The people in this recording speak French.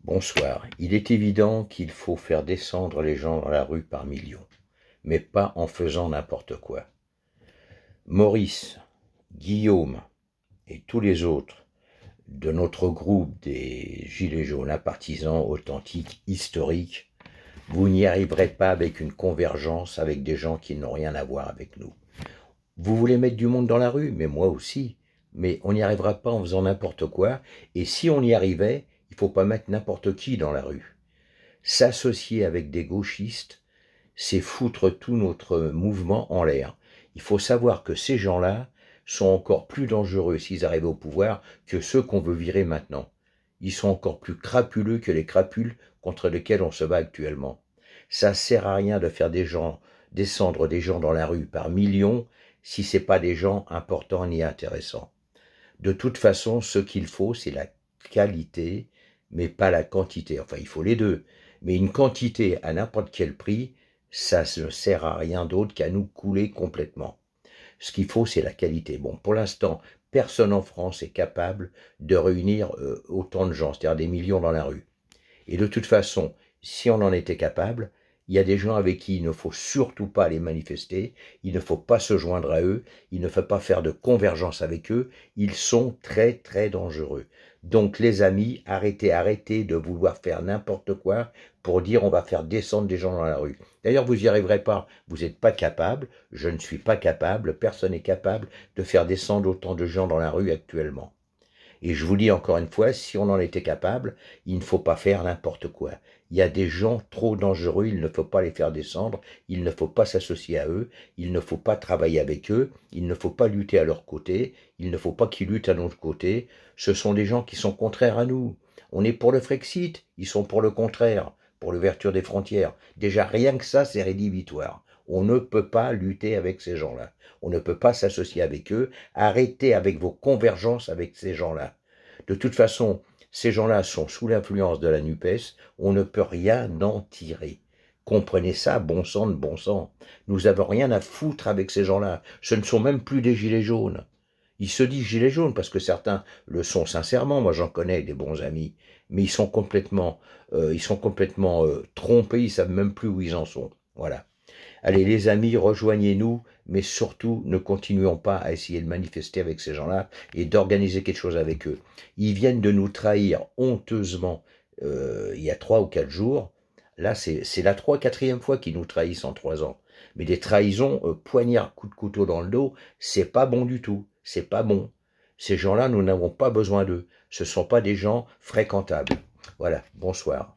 Bonsoir. Il est évident qu'il faut faire descendre les gens dans la rue par millions, mais pas en faisant n'importe quoi. Maurice, Guillaume et tous les autres de notre groupe des Gilets jaunes, un partisan authentique, historique, vous n'y arriverez pas avec une convergence avec des gens qui n'ont rien à voir avec nous. Vous voulez mettre du monde dans la rue, mais moi aussi. Mais on n'y arrivera pas en faisant n'importe quoi. Et si on y arrivait, il ne faut pas mettre n'importe qui dans la rue. S'associer avec des gauchistes, c'est foutre tout notre mouvement en l'air. Il faut savoir que ces gens-là sont encore plus dangereux s'ils arrivent au pouvoir que ceux qu'on veut virer maintenant. Ils sont encore plus crapuleux que les crapules contre lesquels on se bat actuellement. Ça sert à rien de faire descendre des gens dans la rue par millions si c'est pas des gens importants ni intéressants. De toute façon, ce qu'il faut, c'est la qualité, mais pas la quantité. Enfin, il faut les deux. Mais une quantité à n'importe quel prix, ça ne sert à rien d'autre qu'à nous couler complètement. Ce qu'il faut, c'est la qualité. Bon, pour l'instant, personne en France est capable de réunir autant de gens, c'est-à-dire des millions dans la rue. Et de toute façon, si on en était capable, il y a des gens avec qui il ne faut surtout pas aller manifester, il ne faut pas se joindre à eux, il ne faut pas faire de convergence avec eux, ils sont très très dangereux. Donc les amis, arrêtez de vouloir faire n'importe quoi pour dire on va faire descendre des gens dans la rue. D'ailleurs, vous n'y arriverez pas, vous n'êtes pas capable, je ne suis pas capable, personne n'est capable de faire descendre autant de gens dans la rue actuellement. Et je vous dis encore une fois, si on en était capable, il ne faut pas faire n'importe quoi. Il y a des gens trop dangereux, il ne faut pas les faire descendre, il ne faut pas s'associer à eux, il ne faut pas travailler avec eux, il ne faut pas lutter à leur côté, il ne faut pas qu'ils luttent à notre côté. Ce sont des gens qui sont contraires à nous. On est pour le Frexit, ils sont pour le contraire, pour l'ouverture des frontières. Déjà, rien que ça, c'est rédhibitoire. On ne peut pas lutter avec ces gens-là. On ne peut pas s'associer avec eux. Arrêtez avec vos convergences avec ces gens-là. De toute façon, ces gens-là sont sous l'influence de la NUPES. On ne peut rien en tirer. Comprenez ça, bon sang de bon sang. Nous n'avons rien à foutre avec ces gens-là. Ce ne sont même plus des gilets jaunes. Ils se disent gilets jaunes parce que certains le sont sincèrement. Moi, j'en connais des bons amis, mais ils sont complètement trompés. Ils savent même plus où ils en sont. Voilà. Allez les amis, rejoignez-nous, mais surtout ne continuons pas à essayer de manifester avec ces gens-là et d'organiser quelque chose avec eux. Ils viennent de nous trahir honteusement il y a 3 ou 4 jours. Là, c'est la 4e fois qu'ils nous trahissent en 3 ans. Mais des trahisons, poignard, coup de couteau dans le dos, c'est pas bon du tout. C'est pas bon. Ces gens-là, nous n'avons pas besoin d'eux. Ce ne sont pas des gens fréquentables. Voilà, bonsoir.